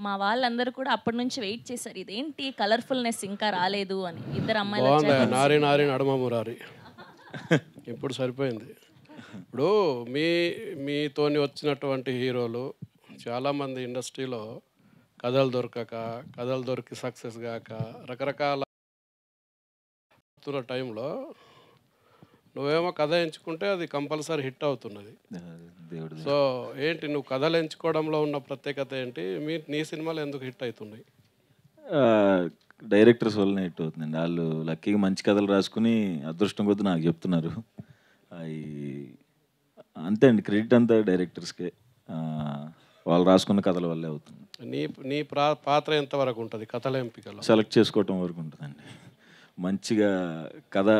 మా వాళ్ళందరూ కూడా అప్పటి నుంచి వెయిట్ చేశారు, ఇదేంటి కలర్ఫుల్నెస్ ఇంకా రాలేదు అని. ఇద్దరు అమ్మాయిలు బాగుంది, వచ్చాక నారి నారి నడుమ మురారి ఇప్పుడు సరిపోయింది. ఇప్పుడు మీతోని వచ్చినటువంటి హీరోలు చాలామంది ఇండస్ట్రీలో కథలు దొరికి సక్సెస్ కాక రకరకాల టైంలో నువ్వేమో కథ ఎంచుకుంటే అది కంపల్సరీ హిట్ అవుతున్నది. సో ఏంటి నువ్వు కథలు ఎంచుకోవడంలో ఉన్న ప్రత్యేకత ఏంటి? నీ సినిమాలు ఎందుకు హిట్ అవుతున్నాయి? డైరెక్టర్స్ వల్లనే హిట్ అవుతుందండి. వాళ్ళు లక్కీగా మంచి కథలు రాసుకుని అదృష్టం కొద్దీ నాకు చెప్తున్నారు. అవి అంతే అండి, క్రెడిట్ అంతా డైరెక్టర్స్కే. వాళ్ళు రాసుకున్న కథల వల్లే అవుతుంది. నీ పాత్ర ఎంతవరకు ఉంటుంది కథల ఎంపికలో? సెలెక్ట్ చేసుకోవటం వరకు ఉంటుందండి. మంచిగా కథ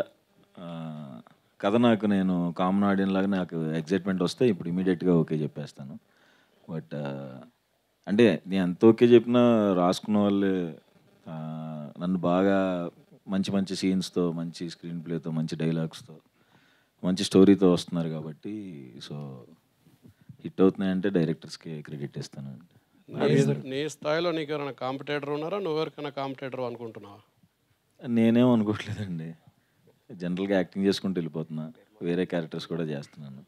నాకు, నేను కామన్ ఆడియన్ లాగా నాకు ఎగ్జైట్మెంట్ వస్తే ఇప్పుడు ఇమీడియట్గా ఓకే చెప్పేస్తాను. బట్ అంటే నేను ఎంత ఓకే చెప్పినా రాసుకున్న వాళ్ళే నన్ను బాగా మంచి మంచి సీన్స్తో, మంచి స్క్రీన్ ప్లేతో, మంచి డైలాగ్స్తో, మంచి స్టోరీతో వస్తున్నారు కాబట్టి సో హిట్ అవుతున్నాయంటే డైరెక్టర్స్కి క్రెడిట్ ఇస్తాను. నీ స్థాయిలో నీకు ఎవరైనా కాంపిటేటర్ ఉన్నారా? నువ్వెవరికైనా కాంపిటేటర్ అనుకుంటున్నావా? నేనేం అనుకోవట్లేదండి, జనరల్గా యాక్టింగ్ చేసుకుంటూ వెళ్ళిపోతున్నా. వేరే క్యారెక్టర్స్ కూడా చేస్తున్నాను.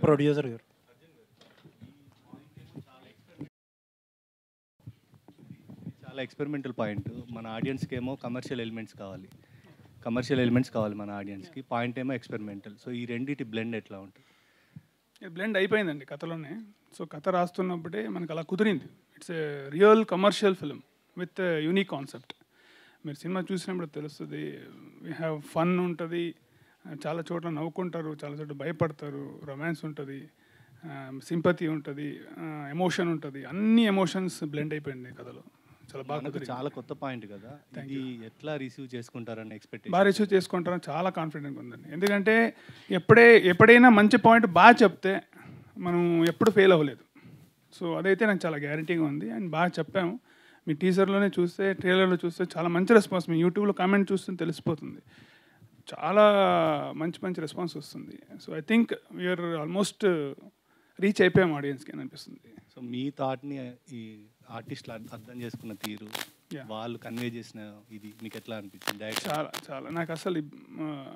ప్రొడ్యూసర్ గారు చాలా ఎక్స్పెరిమెంటల్ పాయింట్. మన ఆడియన్స్కి ఏమో కమర్షియల్ ఎలిమెంట్స్ కావాలి మన ఆడియన్స్కి. పాయింట్ ఏమో ఎక్స్పెరిమెంటల్. సో ఈ రెండింటి బ్లెండ్ ఎట్లా ఉంటుంది? బ్లెండ్ అయిపోయిందండి కథలోనే. సో కథ రాస్తున్నప్పుడే మనకు అలా కుదిరింది. It's a real commercial film with unique concept. మీరు సినిమా చూసినప్పుడు తెలుస్తుంది. వీ హ్యావ్ ఫన్ ఉంటుంది, చాలా చోట్ల నవ్వుకుంటారు, చాలా చోట్ల భయపడతారు, రొమాన్స్ ఉంటుంది, సింపతి ఉంటుంది, ఎమోషన్ ఉంటుంది. అన్ని ఎమోషన్స్ బ్లెండ్ అయిపోయింది కథలో. చాలా బాగా, చాలా కొత్త పాయింట్ కదా. ఇది ఎట్లా రిసీవ్ చేసుకుంటారని ఎక్స్పెక్టేషన్? బాగా రిసీవ్ చేసుకుంటారని చాలా కాన్ఫిడెంట్గా ఉందండి. ఎందుకంటే ఎప్పుడైనా మంచి పాయింట్ బాగా చెప్తే మనం ఎప్పుడు ఫెయిల్ అవ్వలేదు. సో అదైతే నాకు చాలా గ్యారంటీగా ఉంది. అండ్ బాగా చెప్పాము. మీ టీజర్లోనే చూస్తే, ట్రైలర్లో చూస్తే చాలా మంచి రెస్పాన్స్. మీ యూట్యూబ్లో కామెంట్ చూస్తే తెలిసిపోతుంది. చాలా మంచి రెస్పాన్స్ వస్తుంది. So I think we're almost reach అయిపోయాం ఆడియన్స్కి అని అనిపిస్తుంది. సో మీ థాట్ని ఈ ఆర్టిస్టులు అర్థం చేసుకున్న తీరు, వాళ్ళు కన్వే చేసిన ఇది మీకు ఎట్లా అనిపించింది? చాలా నాకు అసలు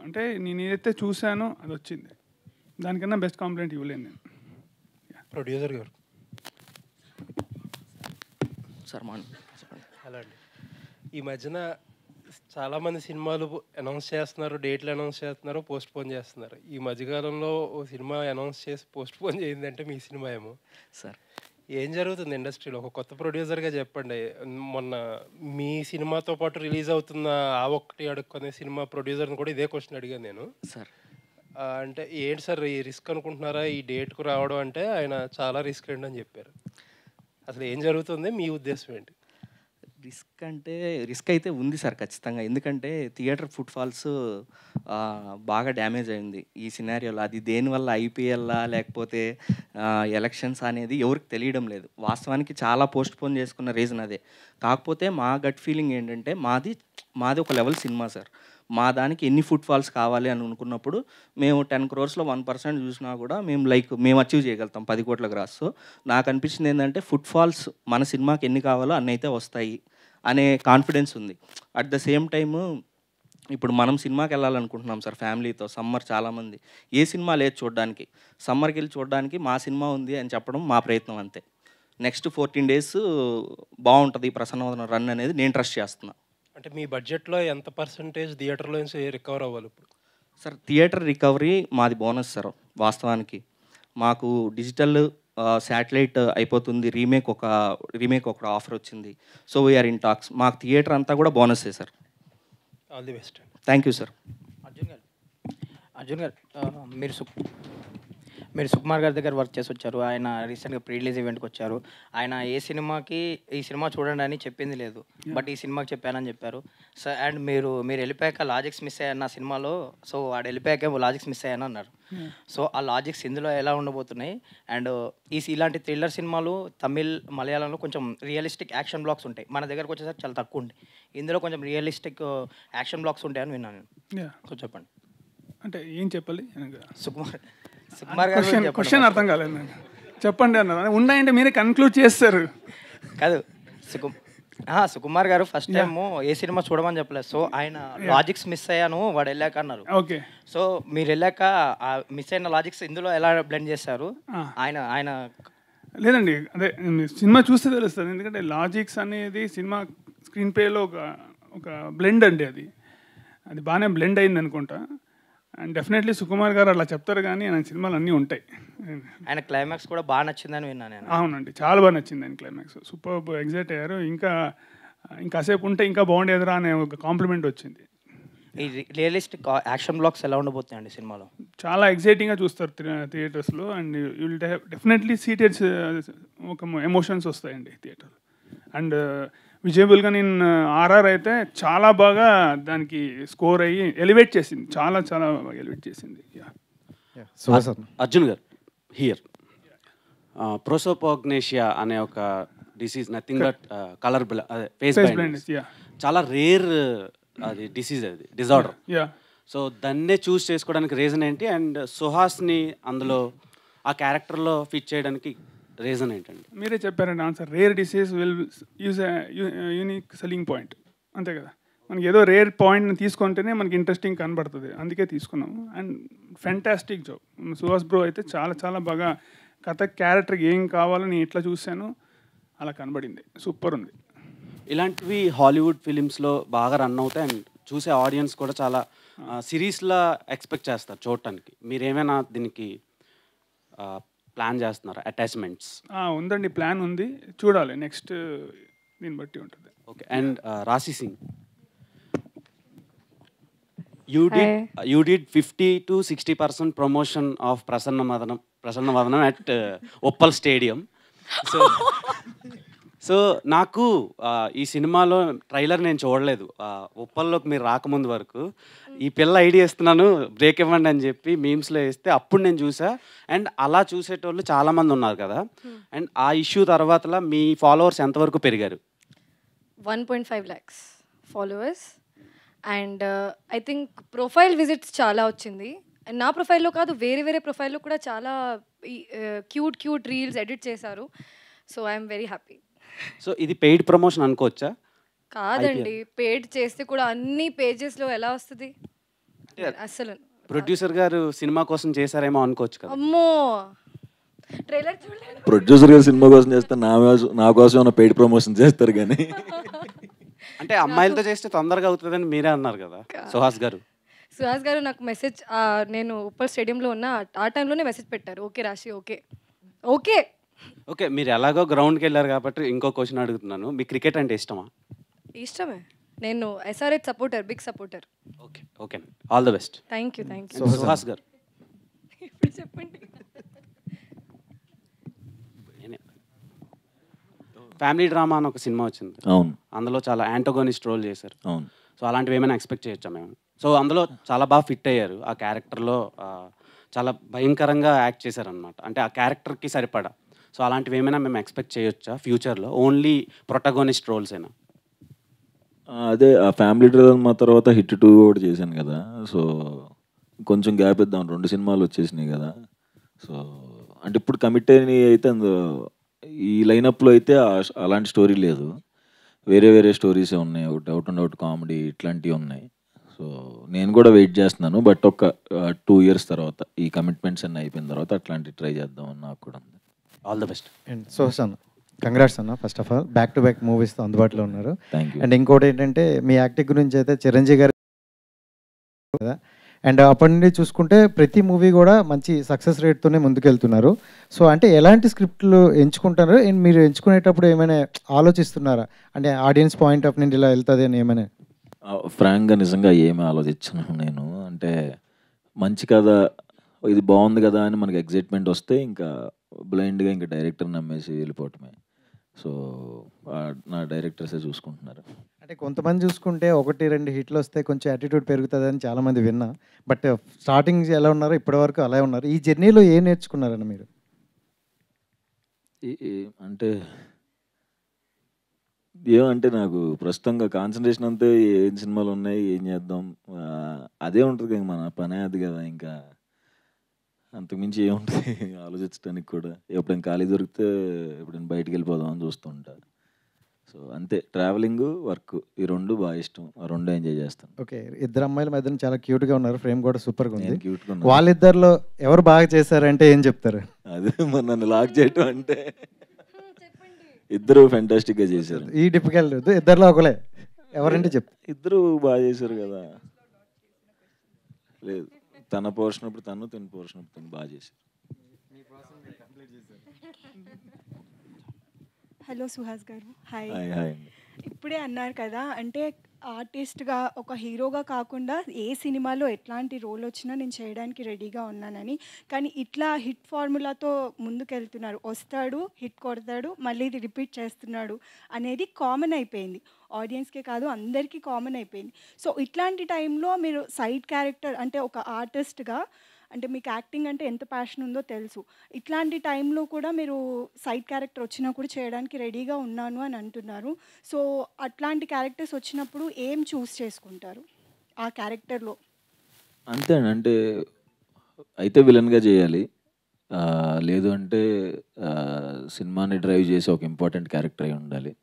అంటే నేను ఏదైతే చూశానో అది వచ్చింది. దానికన్నా బెస్ట్ కాంప్లిమెంట్ ఇవ్వలేను నేను. ప్రొడ్యూసర్ గారు. సార్ హలో అండి. ఈ మధ్యన చాలామంది సినిమాలు అనౌన్స్ చేస్తున్నారు, డేట్లు అనౌన్స్ చేస్తున్నారు, పోస్ట్ పోన్ చేస్తున్నారు. ఈ మధ్యకాలంలో ఓ సినిమా అనౌన్స్ చేసి పోస్ట్ పోన్ చేయిందంటే మీ సినిమా ఏమో. సార్ ఏం జరుగుతుంది ఇండస్ట్రీలో? ఒక కొత్త ప్రొడ్యూసర్గా చెప్పండి. మొన్న మీ సినిమాతో పాటు రిలీజ్ అవుతున్న ఆ ఒక్కటి అడుక్కునే సినిమా ప్రొడ్యూసర్ని కూడా ఇదే క్వశ్చన్ అడిగాను నేను. సార్ అంటే ఏంటి సార్ ఈ రిస్క్ అనుకుంటున్నారా ఈ డేట్కు రావడం? అంటే ఆయన చాలా రిస్క్ అండి అని చెప్పారు. అసలు ఏం జరుగుతుంది, మీ ఉద్దేశం ఏంటి? రిస్క్ అయితే ఉంది సార్ ఖచ్చితంగా. ఎందుకంటే థియేటర్ ఫుట్ఫాల్స్ బాగా డ్యామేజ్ అయింది ఈ సినారియోలో. అది దేనివల్ల, ఐపీఎల్లా లేకపోతే ఎలక్షన్స్ అనేది ఎవరికి తెలియడం లేదు. వాస్తవానికి చాలా పోస్ట్ పోన్ చేసుకున్న రీజన్ అదే. కాకపోతే మా గట్ ఫీలింగ్ ఏంటంటే మాది ఒక లెవెల్ సినిమా సార్. మా దానికి ఎన్ని ఫుట్ఫాల్స్ కావాలి అని అనుకున్నప్పుడు మేము 10 crores 1% చూసినా కూడా మేము అచీవ్ చేయగలుగుతాం 10 కోట్ల గ్రాస్. సో నాకు అనిపించింది ఏంటంటే ఫుట్ఫాల్స్ మన సినిమాకి ఎన్ని కావాలో అన్ని అయితే వస్తాయి అనే కాన్ఫిడెన్స్ ఉంది. అట్ ద సేమ్ టైము ఇప్పుడు మనం సినిమాకి వెళ్ళాలనుకుంటున్నాం సార్ ఫ్యామిలీతో. సమ్మర్ చాలామంది ఏ సినిమా లేదు చూడడానికి. సమ్మర్కి వెళ్ళి చూడడానికి మా సినిమా ఉంది అని చెప్పడం మా ప్రయత్నం అంతే. నెక్స్ట్ 14 days బాగుంటుంది ప్రసన్నవదనం రన్ అనేది నేను ట్రస్ట్ చేస్తున్నాను. అంటే మీ బడ్జెట్లో ఎంత పర్సంటేజ్ థియేటర్లో నుంచి రికవర్ అవ్వాలి ఇప్పుడు? సార్ థియేటర్ రికవరీ మాది బోనస్ సార్. వాస్తవానికి మాకు డిజిటల్ శాటిలైట్ అయిపోతుంది, రీమేక్ ఒక ఆఫర్ వచ్చింది. So we're in talks. మాకు థియేటర్ అంతా కూడా బోనస్సే sir. All the best. Thank you sir. Arjun గారు మీరు సుకుమార్ గారి దగ్గర వర్క్ చేసి వచ్చారు. ఆయన రీసెంట్గా ప్రీ రిలీజ్ ఈవెంట్కి వచ్చారు. ఆయన ఈ సినిమా చూడండి అని చెప్పింది లేదు, బట్ ఈ సినిమాకి చెప్పానని చెప్పారు. సో అండ్ మీరు వెళ్ళిపోయాక లాజిక్స్ మిస్ అయ్యారు సినిమాలో. సో వాడు వెళ్ళిపోయాక లాజిక్స్ మిస్ అయ్యాను అన్నారు. సో ఆ లాజిక్స్ ఇందులో ఎలా ఉండబోతున్నాయి? అండ్ ఇలాంటి థ్రిల్లర్ సినిమాలు తమిళ్, మలయాళంలో కొంచెం రియలిస్టిక్ యాక్షన్ బ్లాక్స్ ఉంటాయి. మన దగ్గరకు వచ్చేసరికి చాలా తక్కువ ఉంటాయి. ఇందులో కొంచెం రియలిస్టిక్ యాక్షన్ బ్లాక్స్ ఉంటాయని విన్నాను. కొంచెం చెప్పండి. అంటే ఏం చెప్పాలి? సుకుమార్ గారు క్వశ్చన్ అర్థం కాలేదు నాకు. చెప్పండి అన్నారు. ఉన్నాయంటే మీరే కన్క్లూడ్ చేస్తారు. కాదు సుకుమార్ గారు ఫస్ట్ టైం ఏ సినిమా చూడమని చెప్పలేదు. సో ఆయన లాజిక్స్ మిస్ అయ్యాను వాడు వెళ్ళాక అన్నారు. ఓకే. సో మీరు వెళ్ళాక మిస్ అయిన లాజిక్స్ ఇందులో ఎలా బ్లెండ్ చేశారు? ఆయన లేదండి, అదే సినిమా చూస్తే తెలుస్తుంది. ఎందుకంటే లాజిక్స్ అనేది సినిమా స్క్రీన్ ప్లేలో ఒక బ్లెండ్ అండి. అది బాగానే బ్లెండ్ అయింది అనుకుంటా. అండ్ డెఫినెట్లీ సుకుమార్ గారు అలా చెప్తారు, కానీ ఆయన సినిమాలు అన్నీ ఉంటాయి. ఆయన క్లైమాక్స్ కూడా బాగా నచ్చిందని విన్నాను నేను. అవునండి, చాలా బాగా నచ్చింది ఆయన క్లైమాక్స్. సూపర్ ఎగ్జైట్ అయ్యారు. ఇంకాసేపు ఉంటే ఇంకా బాగుండేదిరా అనే ఒక కాంప్లిమెంట్ వచ్చింది. ఈ రియలిస్టిక్ యాక్షన్ బ్లాక్స్ ఎలా ఉండబోతున్నాయండి సినిమాలో? చాలా ఎగ్జైటింగ్గా చూస్తారు థియేటర్స్లో. అండ్ యూ విల్ డెఫినెట్లీ సీటెడ్స్ ఒక ఎమోషన్స్ వస్తాయండి థియేటర్. అండ్ విజయబుల్గా నేను ఆర్ఆర్ అయితే చాలా బాగా దానికి స్కోర్ అయ్యి ఎలివేట్ చేసింది, చాలా చాలా బాగా ఎలివేట్ చేసింది. అర్జున్ గారు హియర్ ప్రోసోపోగ్నేషియా అనే ఒక disease, nothing but colour face blindness, చాలా రేర్ అది డిసీజ్, అది డిజార్డర్. సో దాన్నే చూస్ చేసుకోవడానికి రీజన్ ఏంటి? అండ్ సుహాస్ని అందులో ఆ క్యారెక్టర్లో ఫిట్ చేయడానికి రీజన్ ఏంటండి? మీరే చెప్పారండి answer. Rare disease will use unique selling point, అంతే కదా. మనకి ఏదో రేర్ పాయింట్ని తీసుకుంటేనే మనకి ఇంట్రెస్టింగ్ కనబడుతుంది, అందుకే తీసుకున్నాము. And fantastic job Suhas bro అయితే చాలా చాలా బాగా కథ క్యారెక్టర్కి ఏం కావాలని ఎట్లా చూశాను అలా కనబడింది, సూపర్ ఉంది. ఇలాంటివి హాలీవుడ్ ఫిలిమ్స్లో బాగా రన్ అవుతాయి అండ్ చూసే ఆడియన్స్ కూడా చాలా సిరీస్లా ఎక్స్పెక్ట్ చేస్తారు చూడటానికి. మీరేమైనా దీనికి ప్లాన్ చేస్తున్నారా అటాచ్మెంట్స్? ఉందండి, ప్లాన్ ఉంది, చూడాలి నెక్స్ట్ దీన్ని బట్టి ఉంటుంది. ఓకే. అండ్ రాశి Singh, you did 50 to 60% promotion of Prasanna Vadanam at Uppal Stadium. So నాకు ఈ సినిమాలో ట్రైలర్ నేను చూడలేదు, ఉప్పల్లోకి మీరు రాకముందు వరకు. ఈ పిల్ల ఐడియా ఇస్తున్నాను బ్రేక్ ఇవ్వండి అని చెప్పి మీమ్స్లో వేస్తే అప్పుడు నేను చూసా. అండ్ అలా చూసేటోళ్ళు చాలామంది ఉన్నారు కదా. అండ్ ఆ ఇష్యూ తర్వాతలా మీ ఫాలోవర్స్ ఎంతవరకు పెరిగారు? 1.5 lakhs followers. And I think profile visits చాలా వచ్చింది. అండ్ నా ప్రొఫైల్లో కాదు, వేరే వేరే ప్రొఫైల్లో కూడా చాలా క్యూట్ రీల్స్ ఎడిట్ చేశారు. So I'm very happy. So ఇది పెయిడ్ ప్రమోషన్ అనుకోవచ్చా? కాదండి, పెయిడ్ చేస్తే కూడా అన్ని పేజెస్లో ఎలా వస్తుంది అసలు. ప్రొడ్యూసర్ గారు సినిమా కోసం చేశారేమో అనుకోవచ్చు కదా. అమ్మో, ట్రైలర్ చూడలేదు. ప్రొడ్యూసర్ గారు సినిమా కోసం చేస్తే నా కోసం ఏమైనా పెయిడ్ ప్రమోషన్ చేస్తారు కానీ అంటే అమ్మాయిలతో చేస్తే తొందరగా అవుతుందని మీరే అన్నారు కదా సుహాస్ గారు. నాకు మెసేజ్, నేను ఉప్పల్ స్టేడియంలో ఉన్న ఆ టైంలోనే మెసేజ్ పెట్టారు, ఓకే రాశి, ఓకే ఓకే ఓకే. మీరు ఎలాగో గ్రౌండ్కి వెళ్ళారు కాబట్టి ఇంకో క్వశ్చన్ అడుగుతున్నాను, మీ క్రికెట్ అంటే ఇష్టమా? ఇష్టమే, నేను SRH supporter, big supporter. Okay okay, all the best. Thank you. Suhas garu ఇప్పుడు చెప్పండి. ఫ్యామిలీ డ్రామా అని ఒక సినిమా వచ్చింది. అవును, అందులో చాలా యాంటోగోనిస్ట్ రోల్ చేశారు. అవును. సో అలాంటివి ఏమైనా ఎక్స్పెక్ట్ చేయొచ్చా మేము? సో అందులో చాలా బాగా ఫిట్ అయ్యారు, ఆ క్యారెక్టర్లో చాలా భయంకరంగా యాక్ట్ చేశారనమాట, అంటే ఆ క్యారెక్టర్కి సరిపడా. సో అలాంటివి ఏమైనా మేము ఎక్స్పెక్ట్ చేయొచ్చా ఫ్యూచర్లో? ఓన్లీ ప్రొటగోనిస్ట్ రోల్స్ అయినా? అదే ఆ ఫ్యామిలీ డ్రామా తర్వాత హిట్ 2 కూడా చేశాను కదా. సో కొంచెం గ్యాప్ ఇద్దాం, 2 సినిమాలు వచ్చేసినాయి కదా. సో అంటే ఇప్పుడు కమిట్ అయినవి అయితే ఈ లైనప్లో అయితే అలాంటి స్టోరీ లేదు, వేరే వేరే స్టోరీసే ఉన్నాయి. ఒకటి అవుట్ అండ్ అవుట్ కామెడీ ఇట్లాంటివి ఉన్నాయి. సో నేను కూడా వెయిట్ చేస్తున్నాను, బట్ ఒక 2 years తర్వాత ఈ కమిట్మెంట్స్ అన్నీ అయిపోయిన తర్వాత అట్లాంటివి ట్రై చేద్దామని నాకు కూడా ఉంది. All the best. And Suhas అన్న, కంగ్రాట్స్ అన్న. First of all back to back మూవీస్తో అందుబాటులో ఉన్నారు. Thank you. అండ్ ఇంకోటి ఏంటంటే మీ యాక్టింగ్ గురించి అయితే చిరంజీవి గారు కదా, అండ్ అప్పటి నుండి చూసుకుంటే ప్రతి మూవీ కూడా మంచి సక్సెస్ రేట్తోనే ముందుకెళ్తున్నారు. సో అంటే ఎలాంటి స్క్రిప్ట్లు ఎంచుకుంటారు? అండ్ మీరు ఎంచుకునేటప్పుడు ఏమైనా ఆలోచిస్తున్నారా? అంటే ఆడియన్స్ పాయింట్ ఆఫ్ నుండి ఇలా వెళ్తుంది అని ఏమైనా? ఫ్రాంక్గా నిజంగా ఏమీ ఆలోచించను నేను. అంటే మంచి కథ, ఇది బాగుంది కదా అని మనకి ఎగ్జైట్మెంట్ వస్తే ఇంకా బ్లైండ్గా ఇంకా డైరెక్టర్ నమ్మేసి వెళ్ళిపోవటమే. సో నా డైరెక్టర్సే చూసుకుంటున్నారు. అంటే కొంతమంది చూసుకుంటే 1-2 హిట్లు వస్తే కొంచెం యాటిట్యూడ్ పెరుగుతుంది అని చాలామంది విన్నా. బట్ స్టార్టింగ్ ఎలా ఉన్నారో ఇప్పటివరకు అలా ఉన్నారు. ఈ జర్నీలో ఏం నేర్చుకున్నారని మీరు? అంటే ఏమంటే నాకు ప్రస్తుతంగా కాన్సన్ట్రేషన్ అంతే ఏం సినిమాలు ఉన్నాయి, ఏం చేద్దాం, అదే ఉంటుంది కదా, మన పనే అది కదా. ఇంకా అంతకుమించి ఏముంటుంది ఆలోచించడానికి కూడా. ఎప్పుడైనా ఖాళీ దొరికితే ఎప్పుడైనా బయటికి వెళ్ళిపోదాం అని చూస్తుంటా. సో అంతే, ట్రావెలింగ్, వర్క్, ఈ రెండు బాగా ఇష్టం, ఆ రెండు ఎంజాయ్ చేస్తాను. ఓకే, ఇద్దరు అమ్మాయిల మధ్యన చాలా క్యూట్గా ఉన్నారు, ఫ్రేమ్ కూడా సూపర్గా ఉంది. నేను క్యూట్గా ఉన్నాను. వాళ్ళిద్దరిలో ఎవరు బాగా చేశారంటే ఏం చెప్తారు? అదే మరి నన్ను లాక్ చేయటం అంటే ఇద్దరు ఫెంటాస్టిక్గా చేశారు. ఈ డిఫికల్ట్ ఇద్దరిలో ఒకలే ఎవరంటే చెప్తారు? ఇద్దరు బాగా చేశారు కదా. లేదు, తన పోర్షన్ అప్పుడు తను, తన పోర్షన్ అప్పుడు తను బాగా చేశారు. హలో సుహాస్ గారు, హాయ్. Hi hi. ఇప్పుడే అన్నారు కదా, అంటే ఆర్టిస్ట్గా ఒక హీరోగా కాకుండా ఏ సినిమాలో ఎట్లాంటి రోల్ వచ్చినా నేను చేయడానికి రెడీగా ఉన్నానని. కానీ ఇట్లా హిట్ ఫార్ములాతో ముందుకెళ్తున్నారు, వస్తాడు, హిట్ కొడతాడు, మళ్ళీ ఇది రిపీట్ చేస్తున్నాడు అనేది కామన్ అయిపోయింది. ఆడియన్స్కే కాదు, అందరికీ కామన్ అయిపోయింది. సో ఇట్లాంటి టైంలో మీరు సైడ్ క్యారెక్టర్, అంటే ఒక ఆర్టిస్ట్గా, అంటే మీకు యాక్టింగ్ అంటే ఎంత ప్యాషన్ ఉందో తెలుసు, ఇట్లాంటి టైంలో కూడా మీరు సైడ్ క్యారెక్టర్ వచ్చినా కూడా చేయడానికి రెడీగా ఉన్నాను అని అంటున్నారు. సో అట్లాంటి క్యారెక్టర్స్ వచ్చినప్పుడు ఏం చూస్ చేసుకుంటారు ఆ క్యారెక్టర్లో? అంతే అండి, అంటే అయితే విలన్గా చేయాలి, లేదు అంటే సినిమాని డ్రైవ్ చేసి ఒక ఇంపార్టెంట్ క్యారెక్టర్ అయి ఉండాలి,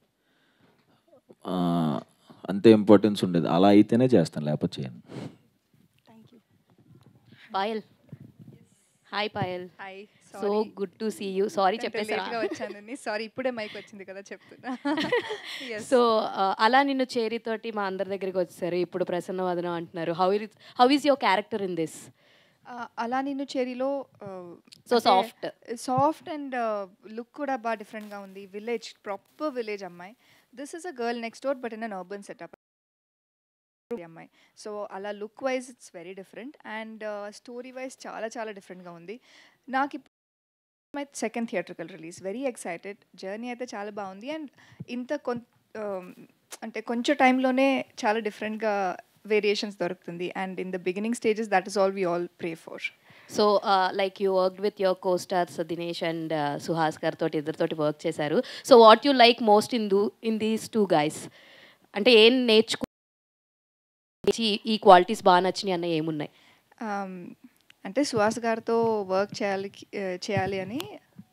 అంతే ఇంపార్టెన్స్ ఉండేది. అలా అయితేనే చేస్తాను, లేకపోతే చేయను. Payal, hi Payal. Hi, so good to see you. Sorry చెప్పేసారా? వచ్చానండి, సారీ, ఇప్పుడే మైక్ వచ్చింది కదా చెప్తున్నా. సో అలా నిన్ను చేరితోటి మా అందరి దగ్గరికి వచ్చారు, ఇప్పుడు ప్రసన్నవదనం అంటున్నారు. How is your character in this? అలా నిన్ను చేరిలో సో సాఫ్ట్ అండ్ లుక్ కూడా బాగా డిఫరెంట్గా ఉంది. విలేజ్, ప్రాపర్ విలేజ్ అమ్మాయి. This is a girl next door but in an urban setup అమ్మాయి. సో అలా look wise it's very different and story wise చాలా చాలా డిఫరెంట్గా ఉంది. నాకు my second theatrical release, very excited. Journey అయితే చాలా బాగుంది అండ్ ఇంత అంటే కొంచెం టైంలోనే చాలా డిఫరెంట్గా వేరియేషన్స్ దొరుకుతుంది and in the beginning stages that is all we all pray for. So like you work with your co stars Dinesh and Suhas గారు తోటి, ఇద్దరితోటి వర్క్ చేశారు. So what you like most in these two guys? అంటే ఏం ఈ qualities బాగా నచ్చినాయి అన్న ఏమున్నాయి? అంటే సుహాస్ గారితో వర్క్ చేయాలి అని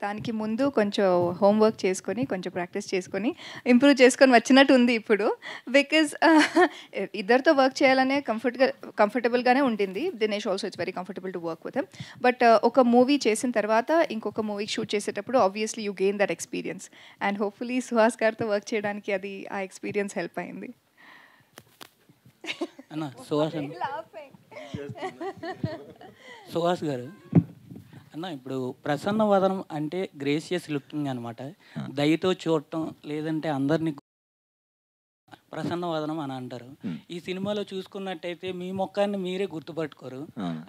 దానికి ముందు కొంచెం హోంవర్క్ చేసుకొని, కొంచెం ప్రాక్టీస్ చేసుకొని, ఇంప్రూవ్ చేసుకొని వచ్చినట్టు ఉంది ఇప్పుడు. బికాజ్ ఇద్దరితో వర్క్ చేయాలనే కంఫర్టబుల్గానే ఉంటుంది. Dinesh also it's very comfortable to work with him. But ఒక మూవీ చేసిన తర్వాత ఇంకొక మూవీకి షూట్ చేసేటప్పుడు obviously you gain that experience and hopefully Suhas గారితో వర్క్ చేయడానికి అది ఆ ఎక్స్పీరియన్స్ హెల్ప్ అయింది. అన్న సుహాస్ గారు అన్న, ఇప్పుడు ప్రసన్న వదనం అంటే గ్రేసియస్ లుకింగ్ అనమాట, దయతో చూడటం, లేదంటే అందరినీ ప్రసన్న వదనం అని అంటారు. ఈ సినిమాలో చూసుకున్నట్టయితే మీ ముఖాన్ని మీరే గుర్తుపట్టుకోరు,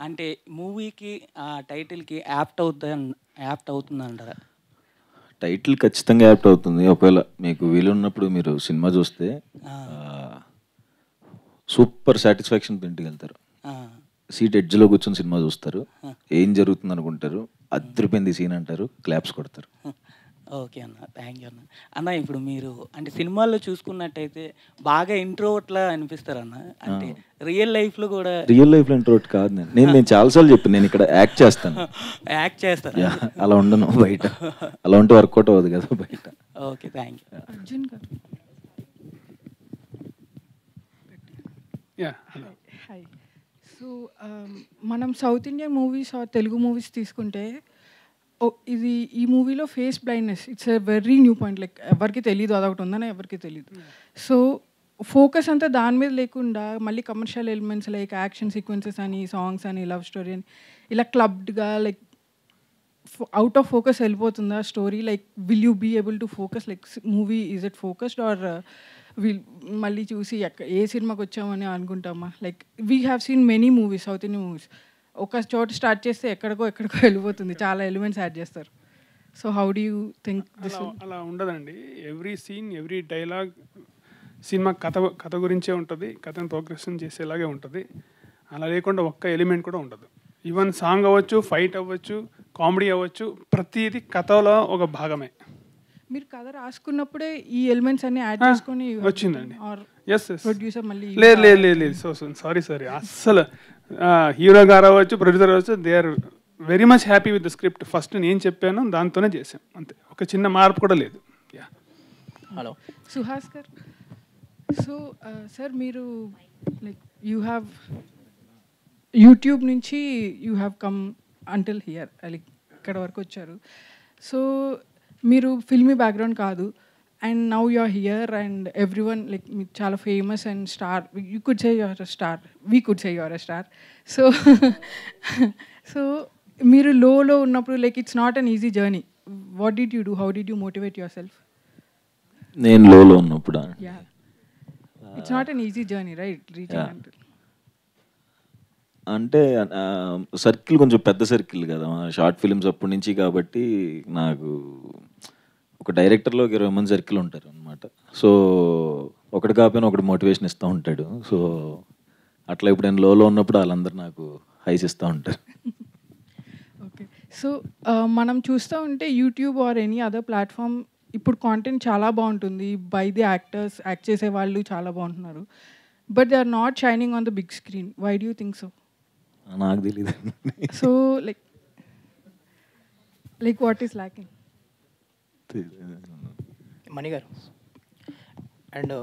అంటే మూవీకి ఆ టైటిల్కి యాప్ట్ అవుతుంది అంటారా? టైటిల్ ఖచ్చితంగా యాప్ట్ అవుతుంది. ఒకవేళ మీకు వీలున్నప్పుడు మీరు సినిమా చూస్తే సూపర్ సాటిస్ఫాక్షన్ ఇంటికి వెళ్తారు. సీట్ ఎడ్జ్లో కూర్చొని సినిమా చూస్తారు, ఏం జరుగుతుంది అనుకుంటారు, అద్దరిపోయింది సీన్ అంటారు, క్లాప్స్ కొడతారు. ఓకే అన్న, థ్యాంక్ యూ అన్న. అన్న ఇప్పుడు మీరు అంటే సినిమాల్లో చూసుకున్నట్టయితే బాగా ఇంట్రోవర్ట్లా అనిపిస్తారన్న, అంటే రియల్ లైఫ్లో కూడా? రియల్ లైఫ్లో ఇంట్రోవర్ట్ కాదు నేను చాలాసార్లు చెప్పాను, నేను ఇక్కడ యాక్ట్ చేస్తాను. యాక్ట్ చేస్తాను, అలా ఉండను బయట. అలా ఉంటే వర్కౌట్ అవ్వదు కదా బయట. Okay, thank you. అర్జున్ గారు. హాయ్. సో మనం south Indian movies or Telugu movies తీసుకుంటే ఇది ఈ మూవీలో face blindness it's a very new point. Like ఎవరికి తెలియదు అదొకటి ఉందని ఎవరికి తెలియదు. సో ఫోకస్ అంతా దాని మీద లేకుండా మళ్ళీ commercial elements like action sequences అని, సాంగ్స్ అని, లవ్ స్టోరీ అని ఇలా క్లబ్డ్గా లైక్ అవుట్ ఆఫ్ ఫోకస్ వెళ్ళిపోతుందా story? Like will you be able to focus? Like movie is it focused or మళ్ళీ చూసి ఏ సినిమాకి వచ్చామని అనుకుంటామా? Like we have seen many movies, south Indian movies, ఒక చోట స్టార్ట్ చేస్తే ఎక్కడికో వెళ్ళిపోతుంది, చాలా ఎలిమెంట్స్ యాడ్ చేస్తారు. So how do you think this? అలా ఉండదండి. Every scene, every dialogue cinema కథ గురించే ఉంటుంది, కథను ప్రోగ్రెషన్ చేసేలాగే ఉంటుంది. అలా లేకుండా ఒక్క ఎలిమెంట్ కూడా ఉండదు. ఈవెన్ సాంగ్ అవ్వచ్చు, ఫైట్ అవ్వచ్చు, కామెడీ అవ్వచ్చు, ప్రతిదీ కథలో ఒక భాగమే. మీరు కథ రాసుకున్నప్పుడే ఈ ఎలిమెంట్స్ అన్ని యాడ్ చేసుకొని వచ్చిందండి. ప్రొడ్యూసర్ మళ్ళీ లేదు సారీ అస్సలు హీరో గారు అవ్వచ్చు, ప్రొడ్యూసర్ అవ్వచ్చు, they are very much happy with the script. First నేను చెప్పాను, దాంతోనే చేసాం, అంతే. ఒక చిన్న మార్పు కూడా లేదు. Hello Suhas garu. So sir మీరు లైక్ యూ హ్యావ్ యూట్యూబ్ నుంచి you have come until here, like ఇక్కడ వరకు వచ్చారు. సో మీరు ఫిల్మీ బ్యాక్గ్రౌండ్ కాదు, and now you are here and every one like మీరు చాలా famous and star, you could say your a star, we could say your a star. So so మీరు లోలో ఉన్నప్పుడు like it's not an easy journey. What did you do, how did you motivate your self? నేను లోలో ఉన్నప్పుడు it's not an easy journey right, reaching అంటే circle కొంచెం పెద్ద circle కదా, short films అప్పటి నుంచి. కాబట్టి నాకు ఒక డైరెక్టర్లో ఒక 20 మంది సర్కిల్ ఉంటారు అనమాట. సో ఒకటి కాకపోయినా ఒకటి మోటివేషన్ ఇస్తూ ఉంటాడు. సో అట్లా ఇప్పుడు నేను లోలో ఉన్నప్పుడు వాళ్ళందరూ నాకు హైస్ ఇస్తూ ఉంటారు. ఓకే. సో మనం చూస్తూ ఉంటే YouTube or any other platform ఇప్పుడు కాంటెంట్ చాలా బాగుంటుంది, బై ది యాక్టర్స్, యాక్ట్ చేసే వాళ్ళు చాలా బాగుంటున్నారు, but they are not shining on the big screen. Why do you think so? నాకు తెలీదు. So like what is lacking? Mani గారు, అండ్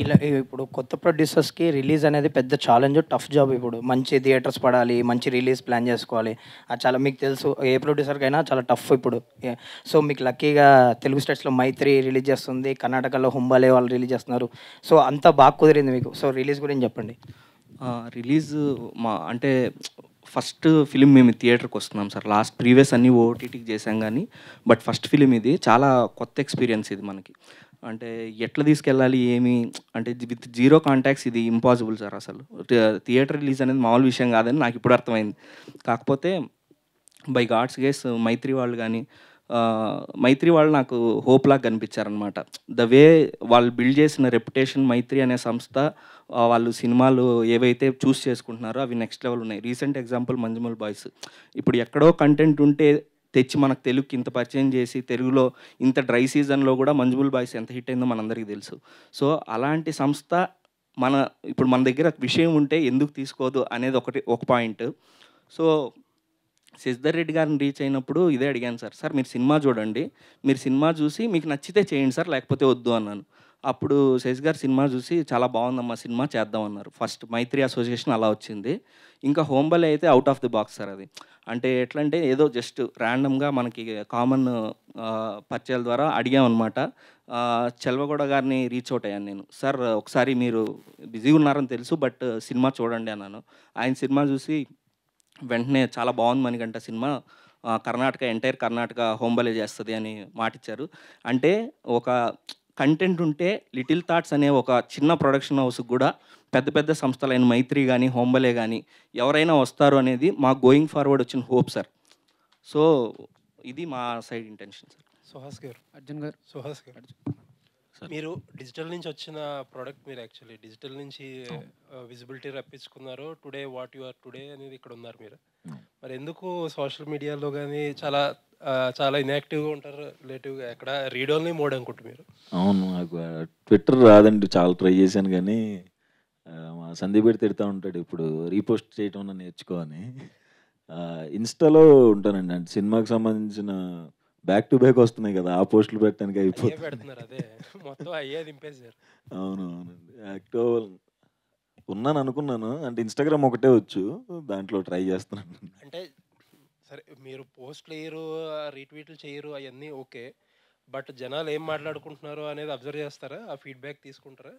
ఇలా ఇప్పుడు కొత్త ప్రొడ్యూసర్స్కి రిలీజ్ అనేది పెద్ద ఛాలెంజ్, టఫ్ జాబ్. ఇప్పుడు మంచి థియేటర్స్ పడాలి, మంచి రిలీజ్ ప్లాన్ చేసుకోవాలి, అది చాలా మీకు తెలుసు, ఏ ప్రొడ్యూసర్కైనా చాలా టఫ్ ఇప్పుడు. సో మీకు లక్కీగా తెలుగు స్టేట్స్లో మైత్రి రిలీజ్ చేస్తుంది, కర్ణాటకలో హుంబాలే వాళ్ళు రిలీజ్ చేస్తున్నారు. సో అంతా బాగా కుదిరింది మీకు. సో రిలీజ్ గురించి చెప్పండి. రిలీజ్ అంటే ఫస్ట్ ఫిలిం మేము థియేటర్కి వస్తున్నాం సార్. ప్రీవియస్ అన్నీ ఓటీటీకి చేసాం కానీ, బట్ ఫస్ట్ ఫిలిం ఇది చాలా కొత్త ఎక్స్పీరియన్స్ ఇది మనకి. అంటే ఎట్లా తీసుకెళ్ళాలి ఏమి అంటే విత్ జీరో కాంటాక్ట్స్ ఇది ఇంపాసిబుల్ సార్. అసలు థియేటర్ రిలీజ్ అనేది మామూలు విషయం కాదని నాకు ఇప్పుడు అర్థమైంది. కాకపోతే బై గాడ్స్ గేస్ మైత్రి వాళ్ళు కానీ మైత్రి వాళ్ళు నాకు హోప్ లాగా కనిపించారనమాట. ద వే వాళ్ళు బిల్డ్ చేసిన రెప్యుటేషన్, మైత్రి అనే సంస్థ, వాళ్ళు సినిమాలు ఏవైతే చూస్ చేసుకుంటున్నారో అవి నెక్స్ట్ లెవెల్ ఉన్నాయి. Recent example Manjummel boys. ఇప్పుడు ఎక్కడో కంటెంట్ ఉంటే తెచ్చి మనకు తెలుగుకి ఇంత పరిచయం చేసి, తెలుగులో ఇంత డ్రై సీజన్లో కూడా మంజుమల్ బాయ్స్ ఎంత హిట్ అయిందో మనందరికీ తెలుసు. సో అలాంటి సంస్థ ఇప్పుడు మన దగ్గర విషయం ఉంటే ఎందుకు తీసుకోదు అనేది ఒక పాయింట్. సో శశిధర్ రెడ్డి గారిని రీచ్ అయినప్పుడు ఇదే అడిగాను సార్, మీరు సినిమా చూడండి, మీరు సినిమా చూసి మీకు నచ్చితే చేయండి సార్, లేకపోతే వద్దు అన్నాను. అప్పుడు శశి గారు సినిమా చూసి చాలా బాగుందమ్మా, సినిమా చేద్దామన్నారు. ఫస్ట్ మైత్రి అసోసియేషన్ అలా వచ్చింది. ఇంకా హోంబలే అయితే out of the box sir. అది అంటే ఎట్లా అంటే ఏదో జస్ట్ ర్యాండమ్గా మనకి కామన్ పరిచయాల ద్వారా అడిగామన్నమాట. చెల్వగౌడ గారిని రీచ్ అవుట్ అయ్యాను నేను. సార్ ఒకసారి మీరు బిజీగా ఉన్నారని తెలుసు, బట్ సినిమా చూడండి అన్నాను. ఆయన సినిమా చూసి వెంటనే చాలా బాగుంది మణికంఠ సినిమా, ఎంటైర్ కర్ణాటక హోంబలే చేస్తుంది అని మాటిచ్చారు. అంటే ఒక కంటెంట్ ఉంటే లిటిల్ థాట్స్ అనే ఒక చిన్న ప్రొడక్షన్ హౌస్కి కూడా పెద్ద పెద్ద సంస్థలైన మైత్రి కానీ హోంబలే కానీ ఎవరైనా వస్తారు అనేది మా గోయింగ్ ఫార్వర్డ్ వచ్చిన హోప్ సార్. సో ఇది మా సైడ్ ఇంటెన్షన్ సార్. సుహాస్ గారు, అర్జున్ గారు, సుహాస్ గారు, మీరు డిజిటల్ నుంచి వచ్చిన ప్రోడక్ట్, మీరు యాక్చువల్లీ డిజిటల్ నుంచి విజిబిలిటీ రప్పించుకున్నారు. Today what you are today అనేది ఇక్కడ ఉన్నారు మీరు. మరి ఎందుకు సోషల్ మీడియాలో కానీ చాలా ఇన్యాక్టివ్గా ఉంటారు, రిలేటివ్గా ఎక్కడ రీడ్ ఓన్లీ మోడ్ అనుకుంటు మీరు? అవును, నాకు ట్విట్టర్ రాదండి, చాలా ట్రై చేశాను కానీ మా సందీప్ పెట్టి తిడతా ఉంటాడు ఇప్పుడు రీపోస్ట్ చేయటం నేర్చుకో అని. ఇన్స్టాలో ఉంటానండి, అంటే సినిమాకి సంబంధించిన బ్యాక్ టు బ్యాక్ వస్తున్నాయి కదా, ఆ పోస్టులు పెట్టడానికి అయిపోతుంది. అవును అవునండి, యాక్టివ్ ఉన్నాను అనుకున్నాను. అంటే ఇన్స్టాగ్రామ్ ఒకటే వచ్చు, దాంట్లో ట్రై చేస్తున్నాను. అంటే సరే, మీరు పోస్ట్లు వేయరు, రీట్వీట్లు చేయరు, అవన్నీ ఓకే, బట్ జనాలు ఏం మాట్లాడుకుంటున్నారు అనేది అబ్జర్వ్ చేస్తారా? ఆ ఫీడ్బ్యాక్ తీసుకుంటారా?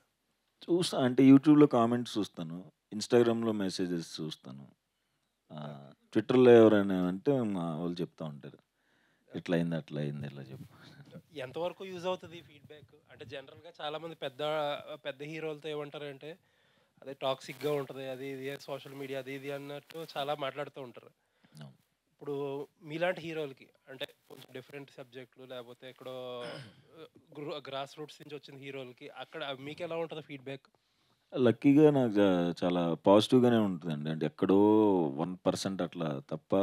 చూస్తా, అంటే యూట్యూబ్లో కామెంట్స్ చూస్తాను, ఇన్స్టాగ్రామ్లో మెసేజెస్ చూస్తాను, ట్విట్టర్లో ఎవరైనా అంటే మా వాళ్ళు చెప్తా ఉంటారు ఇట్లా అయింది అట్లా అయింది ఇట్లా చెప్పు. ఎంతవరకు యూజ్ అవుతుంది ఫీడ్బ్యాక్? అంటే జనరల్గా చాలామంది పెద్ద పెద్ద హీరోలతో ఏమంటారంటే అదే టాక్సిక్గా ఉంటుంది, అది ఇది సోషల్ మీడియా అది ఇది అన్నట్టు చాలా మాట్లాడుతూ ఉంటారు. ఇప్పుడు మీలాంటి హీరోలకి అంటే కొంచెం డిఫరెంట్ సబ్జెక్టులు లేకపోతే ఎక్కడో గ్రాస్ రూట్స్ నుంచి వచ్చిన హీరోలకి అక్కడ మీకు ఎలా ఉంటుంది ఫీడ్బ్యాక్? లక్కీగా నాకు చాలా పాజిటివ్గానే ఉంటుందండి. అంటే ఎక్కడో 1% అట్లా తప్ప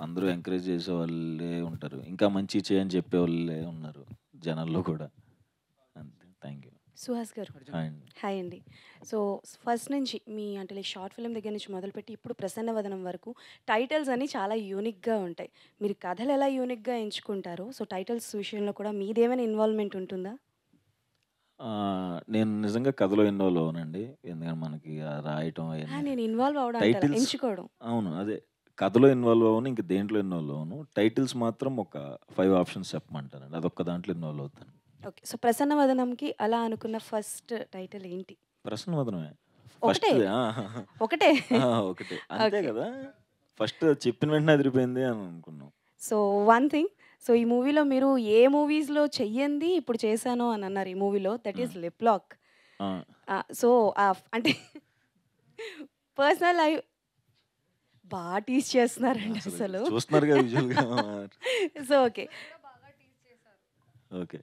అందరూ ఎంకరేజ్ చేసే వాళ్ళే ఉంటారు, ఇంకా మంచి చేయని చెప్పే వాళ్ళే ఉన్నారు జనాల్లో కూడా. అంతే, థ్యాంక్ యూ. సుహాస్ గారు, హాయ్ అండి. సో ఫస్ట్ నుంచి మీ అంటే షార్ట్ ఫిల్మ్ దగ్గర నుంచి మొదలుపెట్టి ఇప్పుడు ప్రసన్నవదనం వరకు టైటిల్స్ అన్నీ చాలా యూనిక్గా ఉంటాయి. మీరు కథలు ఎలా యూనిక్గా ఎంచుకుంటారో, సో టైటిల్స్ విషయంలో కూడా మీదేమైనా ఇన్వాల్వ్మెంట్ ఉంటుందా? నేను నిజంగా కథలో ఇన్వాల్వ్ అవ్వనండి. ఎందుకంటే మనకి రాయటం నేను ఇన్వాల్వ్ అవడం అంటారా? టైటిల్స్ ఎంచుకోవడం. అవును. అదే కథలో ఇన్వాల్వ్ అవ్వను. ఇంక దేంట్లో ఇన్వాల్వ్ అవ్వను. టైటిల్స్ మాత్రం ఒక 5 ఆప్షన్స్ చెప్పమంటానండి. అదొక్క దాంట్లో ఇన్వాల్వ్ అవుతాను. ఓకే. సో ప్రసన్న వదనంకి అలా అనుకున్న ఫస్ట్ టైటిల్ ఏంటి? ప్రసన్నవదనమే. ఒకటే? ఫస్ట్‌ది ఒకటే? ఒకటే. అంతే ఓకే. కదా! ఫస్ట్ చెప్పిన వెంటనే అదిరిపోయింది అని అనుకున్నాం. సో వన్ థింగ్, సో ఈ మూవీలో మీరు ఏ మూవీస్‌లో చెయ్యంది ఇప్పుడు చేశాను అని అన్నారు ఈ మూవీలో. That is lip lock. So అంటే పర్సనల్ లైఫ్ టీజ్ చేస్తున్నారండి అసలు. చూస్తున్నారుగా విజువల్‌గా. So okay. ఓకే.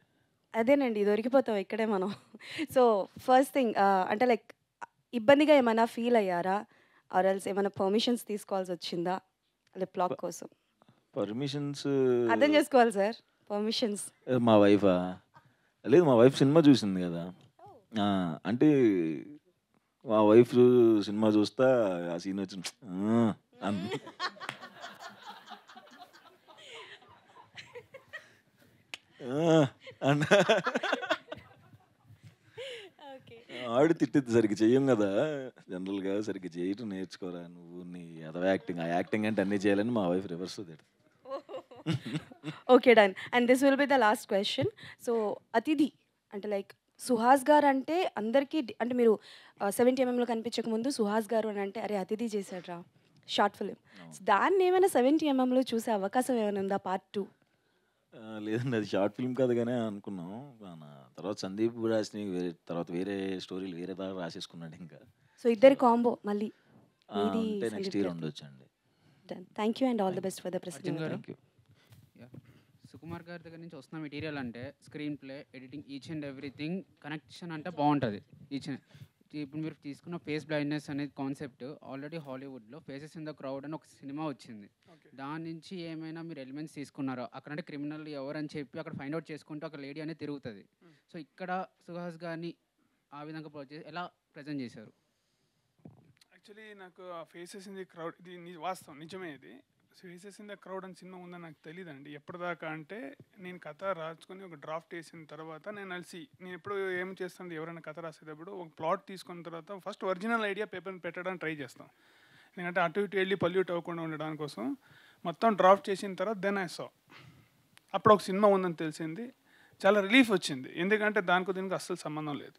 అదేనండి దొరికిపోతాం ఇక్కడే మనం. సో ఫస్ట్ థింగ్ అంటే లైక్ ఇబ్బందిగా ఏమైనా ఫీల్ అయ్యారా? ఆర్ ఎల్స్ ఏమైనా పర్మిషన్స్ తీసుకోవాల్సి వచ్చిందా లిప్ లాక్ కోసం? పర్మిషన్స్ అర్థం చేసుకోవాలి సార్. పర్మిషన్స్ మా వైఫా? లేదు, మా వైఫ్ సినిమా చూసింది కదా! అంటే మా వైఫ్ సినిమా చూస్తా ఆ సీన్ వచ్చి ఆవిడ తిట్టిద్ది, సరిగ్గా చెయ్యం కదా జనరల్గా, సరిగ్గా చేయటం నేర్చుకోరా నువ్వు, నీ అదవ యాక్టింగ్, ఆ యాక్టింగ్ అంటే అన్నీ చేయాలని మా వైఫ్ రివర్స్ తిడుతుంది. Okay done. And this will be the last question. So అతిథి అంటే లైక్ సుహాస్ గారు అంటే అందరికీ అంటే మీరు 70 mm కనిపించక ముందు సుహాస్ గారు అని అంటే అరే అతిథి చేశాడ్రా షార్ట్ ఫిలిం. దాన్ని ఏమైనా 70 mm చూసే అవకాశం ఏమైనా ఉందా పార్ట్ 2? లేదండి, అది షార్ట్ ఫిల్మ్ కాదు కానీ అనుకున్నాం. తర్వాత సందీప్ రాసిన తర్వాత వేరే స్టోరీలు వేరే దాకా రాసేసుకున్నాడు ఇంకా. సో ఇద్దరి కాంబో మళ్ళీ అంటే నెక్స్ట్ ఇయర్ ఉండొచ్చండి. Done. Thank you and all the best for the present. Thank you. Sukumar గారి దగ్గర నుంచి వస్తున్న మెటీరియల్ అంటే screenplay, editing, each and everything connection అంటే బాగుంటుంది. ఇప్పుడు మీరు తీసుకున్న ఫేస్ బ్లైండ్నెస్ అనేది కాన్సెప్ట్ ఆల్రెడీ హాలీవుడ్లో ఫేసెస్ ఇన్ ద క్రౌడ్ అని ఒక సినిమా వచ్చింది. దాని నుంచి ఏమైనా మీరు ఎలిమెంట్స్ తీసుకున్నారో? అక్కడ అంటే క్రిమినల్ ఎవరని చెప్పి అక్కడ ఫైండ్ అవుట్ చేసుకుంటూ ఒక లేడీ అనేది తిరుగుతుంది. సో ఇక్కడ సుహాస్ గారిని ఆ విధంగా ఎలా ప్రజెంట్ చేశారు? యాక్చువల్లీ నాకు ఫేసెస్ ఇన్ ది క్రౌడ్ ఇది వాస్తవం, నిజమే. ఇది ఫేసెస్ ఇన్ ద క్రౌడ్ అని సినిమా ఉందని నాకు తెలియదండి ఎప్పటిదాకా. అంటే నేను కథ రాసుకొని ఒక డ్రాఫ్ట్ వేసిన తర్వాత నేను ఎప్పుడు ఏం చేస్తాను, ఎవరైనా కథ రాసేటప్పుడు ఒక ప్లాట్ తీసుకున్న తర్వాత ఫస్ట్ ఒరిజినల్ ఐడియా పేపర్ని పెట్టడానికి ట్రై చేస్తాం. ఎందుకంటే అటు ఇటు వెళ్ళి పల్యూట్ అవ్వకుండా ఉండడానికి కోసం మొత్తం డ్రాఫ్ట్ చేసిన తర్వాత దెన్ ఐ సా అప్పుడు ఒక సినిమా ఉందని తెలిసింది. చాలా రిలీఫ్ వచ్చింది, ఎందుకంటే దానికి దీనికి అస్సలు సంబంధం లేదు.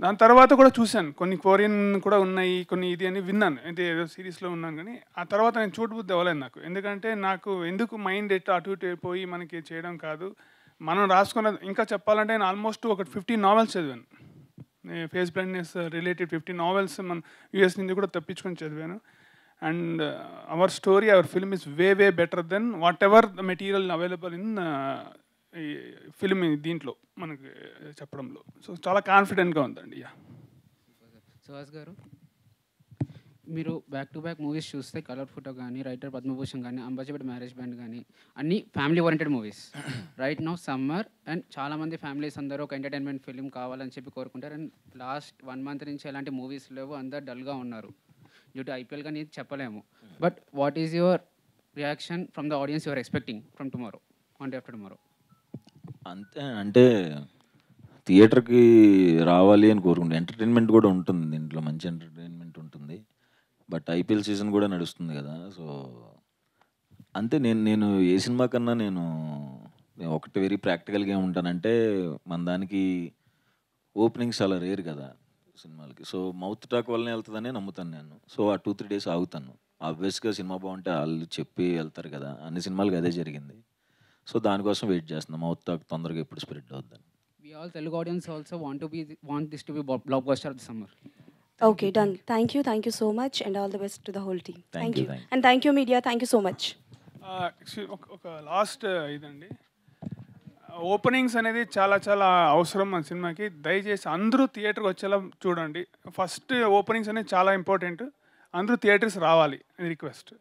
దాని తర్వాత కూడా చూశాను, కొన్ని కొరియన్ కూడా ఉన్నాయి, కొన్ని ఇది అని విన్నాను, అంటే ఏదో సిరీస్లో ఉన్నాను. కానీ ఆ తర్వాత నేను చూడబుద్ధి అవ్వలేదు నాకు. ఎందుకంటే నాకు ఎందుకు మైండ్ అటు ఇటు పోయి మనకి చేయడం కాదు, మనం రాసుకున్న. ఇంకా చెప్పాలంటే నేను ఆల్మోస్ట్ ఒక 15 novels చదివాను. ఫేస్ బ్లైండ్నెస్ రిలేటెడ్ 15 novels మన యూఎస్ నుంచి కూడా తప్పించుకొని చదివాను. And our story, our film is way better than whatever the material available in ఈ ఫిల్మ్ దీంట్లో మనకి చెప్పడంలో. సో చాలా కాన్ఫిడెంట్గా ఉందండి. సుహాస్ గారు, మీరు బ్యాక్ టు బ్యాక్ మూవీస్ చూస్తే కలర్ ఫోటో కానీ, రైటర్ పద్మభూషణ్ కానీ, అంబాజీపేట మ్యారేజ్ బ్యాండ్ కానీ అన్నీ family oriented movies. Right now summer and చాలామంది ఫ్యామిలీస్ అందరూ ఒక ఎంటర్టైన్మెంట్ ఫిలిం కావాలని చెప్పి కోరుకుంటారు. అండ్ లాస్ట్ 1 month నుంచి ఎలాంటి మూవీస్ లేవు, అందరు డల్గా ఉన్నారు డ్యూ టు ఐపీఎల్ కానీ చెప్పలేము. But what is your reaction from the audience your expecting from tomorrow, one day after tomorrow? అంతే, అంటే థియేటర్కి రావాలి అని కోరుకుంటే ఎంటర్టైన్మెంట్ కూడా ఉంటుంది దీంట్లో, మంచి ఎంటర్టైన్మెంట్ ఉంటుంది. బట్ ఐపీఎల్ సీజన్ కూడా నడుస్తుంది కదా. సో అంతే, నేను ఏ సినిమా కన్నా నేను ఒకటి వెరీ ప్రాక్టికల్గా ఏముంటానంటే, మన దానికి ఓపెనింగ్స్ చాలా రేర్ కదా సినిమాలకి. సో మౌత్ టాక్ వల్లనే వెళ్తుందనే నమ్ముతాను నేను. సో ఆ 2-3 days ఆగుతాను. ఆబ్వియస్గా సినిమా బాగుంటే వాళ్ళు చెప్పి వెళ్తారు కదా, అన్ని సినిమాలకి అదే జరిగింది. సో దానికోసం వెయిట్ చేస్తున్నాం, మౌత్ టాక్ తొందరగా ఎప్పుడు స్ప్రెడ్ అవుద్దని. We all Telugu audience also want this to be blockbuster of the summer. Okay, done. Thank you so much and all the best to the whole team. Thank you. And thank you media, thank you so much. ఒక last ఇదండి, openings అనేది చాలా అవసరం మన సినిమాకి. దయచేసి అందరూ థియేటర్కి వచ్చేలా చూడండి. ఫస్ట్ ఓపెనింగ్స్ అనేది చాలా ఇంపార్టెంట్, అందరూ థియేటర్స్ రావాలి, రిక్వెస్ట్.